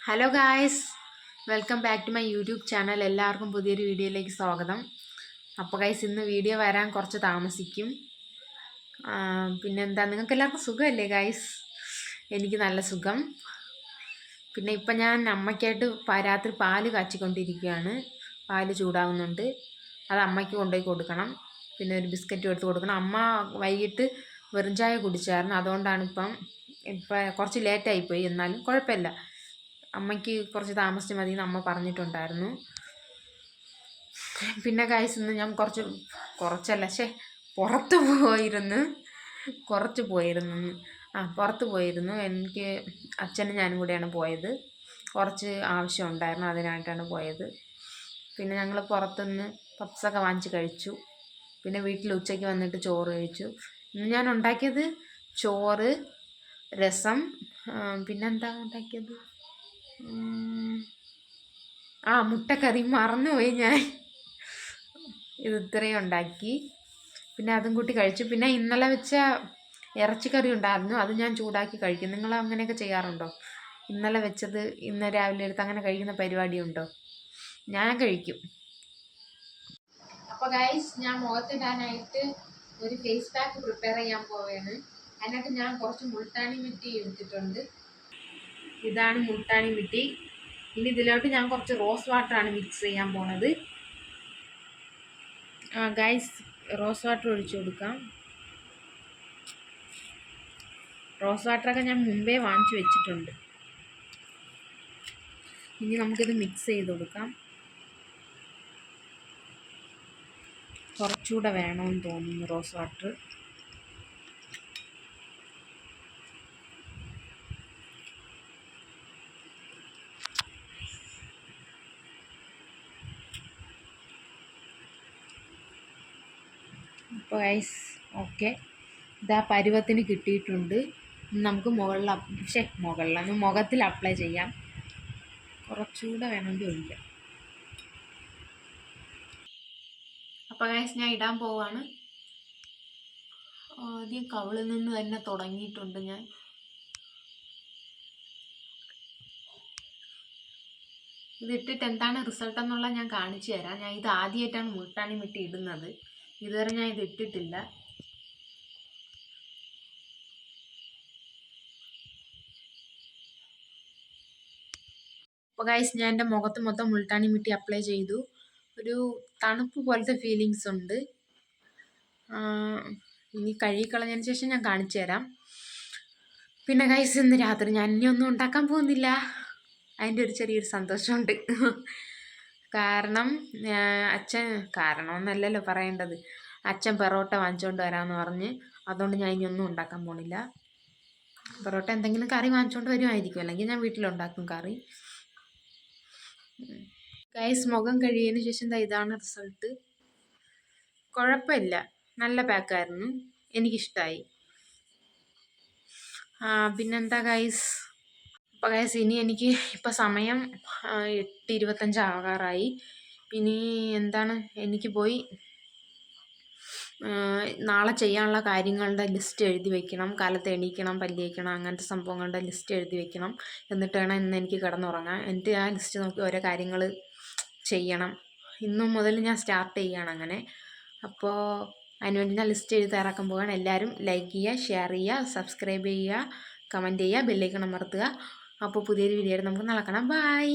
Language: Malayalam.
Hello guys, welcome back to my YouTube channel. എല്ലാവർക്കും പുതിയൊരു വീഡിയോയിലേക്ക് സ്വാഗതം. അപ്പോൾ ഗൈസ്, ഇന്ന് വീഡിയോ വരാൻ കുറച്ച് താമസിക്കും. പിന്നെന്താ, നിങ്ങൾക്ക് എല്ലാവർക്കും സുഖമല്ലേ ഗൈസ്? എനിക്ക് നല്ല സുഖം. പിന്നെ ഇപ്പം ഞാൻ അമ്മയ്ക്കായിട്ട് രാത്രി പാല് കാച്ചിക്കൊണ്ടിരിക്കുകയാണ്. പാല് ചൂടാവുന്നുണ്ട്, അത് അമ്മയ്ക്ക് കൊണ്ടുപോയി കൊടുക്കണം. പിന്നെ ഒരു ബിസ്ക്കറ്റും എടുത്ത് കൊടുക്കണം. അമ്മ വൈകിട്ട് വെറും ചായ കുടിച്ചായിരുന്നു, അതുകൊണ്ടാണ് ഇപ്പം കുറച്ച് ലേറ്റായിപ്പോയി. എന്നാലും കുഴപ്പമില്ല, അമ്മയ്ക്ക് കുറച്ച് താമസിച്ച് മതി എന്ന് അമ്മ പറഞ്ഞിട്ടുണ്ടായിരുന്നു. പിന്നെ ഗൈസ്, ഇന്ന് ഞാൻ പുറത്ത് പോയിരുന്നു. എനിക്ക് അച്ഛനും ഞാനും കൂടെയാണ് പോയത്. കുറച്ച് ആവശ്യം ഉണ്ടായിരുന്നു, അതിനായിട്ടാണ് പോയത്. പിന്നെ ഞങ്ങൾ പുറത്തുനിന്ന് പപ്സൊക്കെ വാങ്ങിച്ച് കഴിച്ചു. പിന്നെ വീട്ടിൽ ഉച്ചയ്ക്ക് വന്നിട്ട് ചോറ് കഴിച്ചു. ഇന്ന് ഞാൻ ഉണ്ടാക്കിയത് ചോറ്, രസം, പിന്നെന്താ ഉണ്ടാക്കിയത്, മുട്ടക്കറി മറന്നുപോയി ഞാൻ. ഇത് ഇത്രയും ഉണ്ടാക്കി. പിന്നെ അതും കൂട്ടി കഴിച്ചു. പിന്നെ ഇന്നലെ വെച്ച ഇറച്ചിക്കറി ഉണ്ടായിരുന്നു, അത് ഞാൻ ചൂടാക്കി കഴിക്കും. നിങ്ങൾ അങ്ങനെയൊക്കെ ചെയ്യാറുണ്ടോ? ഇന്നലെ വെച്ചത് ഇന്ന് രാവിലെ എടുത്ത് അങ്ങനെ കഴിക്കുന്ന പരിപാടിയുണ്ടോ? ഞാൻ കഴിക്കും. അപ്പോൾ ഗൈസ്, ഞാൻ മുഖത്തിടാനായിട്ട് ഒരു ഫേസ് പാക്ക് പ്രിപ്പയർ ചെയ്യാൻ പോവുകയാണ്. അതിനകത്ത് ഞാൻ കുറച്ച് മുൾട്ടാണി മിട്ടി എടുത്തിട്ടുണ്ട്. ഇതാണ് മുൾട്ടാണി മിട്ടി. ഇനി ഇതിലോട്ട് ഞാൻ കുറച്ച് റോസ് വാട്ടറാണ് മിക്സ് ചെയ്യാൻ പോണത്. ഗൈസ്, റോസ് വാട്ടർ ഒഴിച്ചു കൊടുക്കാം. റോസ് വാട്ടറൊക്കെ ഞാൻ മുമ്പേ വാങ്ങിച്ചു വെച്ചിട്ടുണ്ട്. ഇനി നമുക്കിത് മിക്സ് ചെയ്ത് കൊടുക്കാം. കുറച്ചുകൂടെ വേണമെന്ന് തോന്നുന്നു റോസ് വാട്ടർ. അപ്പോൾ ഗൈസ്, ഓക്കെ, ഇതാ പരുവത്തിന് കിട്ടിയിട്ടുണ്ട്. നമുക്ക് മുഖത്തിൽ അപ്ലൈ ചെയ്യാം. കുറച്ചുകൂടെ വേണമെങ്കിൽ ഒഴിക്കാം. അപ്പോൾ ഗൈസ്, ഞാൻ ഇടാൻ പോവാണ്. ആദ്യം കവിളിൽ നിന്ന് തന്നെ തുടങ്ങിയിട്ടുണ്ട് ഞാൻ. ഇതിട്ടിട്ട് എന്താണ് റിസൾട്ട് എന്നുള്ളത് ഞാൻ കാണിച്ചു തരാം. ഞാൻ ഇത് ആദ്യമായിട്ടാണ് മുൾട്ടാണി മിട്ടി ഇടുന്നത്. ഇതുവരെ ഞാൻ ഇത് ഇട്ടിട്ടില്ല. അപ്പോൾ ഗൈസ്, ഞാൻ എൻ്റെ മുഖത്ത് മൊത്തം മുൾട്ടാണി മിട്ടി അപ്ലൈ ചെയ്തു. ഒരു തണുപ്പ് പോലത്തെ ഫീലിങ്സ് ഉണ്ട്. ഇനി കഴുകിക്കളഞ്ഞതിന് ശേഷം ഞാൻ കാണിച്ചു തരാം. പിന്നെ ഗൈസ്, ഇന്ന് രാത്രി ഞാൻ ഇനി ഒന്നും ഉണ്ടാക്കാൻ പോകുന്നില്ല. അതിൻ്റെ ഒരു ചെറിയൊരു സന്തോഷമുണ്ട്. കാരണം കാരണമെന്നല്ലല്ലോ പറയേണ്ടത്, അച്ഛൻ പെറോട്ട വാങ്ങിച്ചുകൊണ്ട് വരാമെന്ന് പറഞ്ഞ്. അതുകൊണ്ട് ഞാൻ ഇനി ഒന്നും ഉണ്ടാക്കാൻ പോണില്ല. പെറോട്ട എന്തെങ്കിലും കറി വാങ്ങിച്ചുകൊണ്ട് വരുമായിരിക്കും, അല്ലെങ്കിൽ ഞാൻ വീട്ടിലുണ്ടാക്കും കറി. ഗൈസ്, മുഖം കഴിയതിന് ശേഷം ഇതാണ് റിസൾട്ട്. കുഴപ്പമില്ല, നല്ല പാക്കായിരുന്നു, എനിക്കിഷ്ടമായി. പിന്നെന്താ ഗൈസ്, അപ്പോൾ ഗൈസ്, ഇനി എനിക്ക് ഇപ്പം സമയം 8:25 ആകാറായി. ഇനി എന്താണ്, എനിക്ക് പോയി നാളെ ചെയ്യാനുള്ള കാര്യങ്ങളുടെ ലിസ്റ്റ് എഴുതി വെക്കണം. കാലത്ത് എണീക്കണം, പല്ല് തേക്കണം, അങ്ങനത്തെ സംഭവങ്ങളുടെ ലിസ്റ്റ് എഴുതി വെക്കണം. എന്നിട്ട് വേണം ഇന്ന് എനിക്ക് കിടന്നുറങ്ങാൻ. എന്നിട്ട് ആ ലിസ്റ്റ് നോക്കി ഓരോ കാര്യങ്ങൾ ചെയ്യണം. ഇന്നു മുതൽ ഞാൻ സ്റ്റാർട്ട് ചെയ്യുകയാണ് അങ്ങനെ. അപ്പോൾ അതിനുവേണ്ടി ഞാൻ ലിസ്റ്റ് എഴുതി തയ്യാറാക്കാൻ പോവുകയാണ്. എല്ലാവരും ലൈക്ക് ചെയ്യുക, ഷെയർ ചെയ്യുക, സബ്സ്ക്രൈബ് ചെയ്യുക, കമൻറ്റ് ചെയ്യുക, ബെല്ലൈക്കൺ അമർത്തുക. അപ്പോൾ പുതിയൊരു വീഡിയോയിൽ നമുക്ക് നടക്കണം. ബൈ.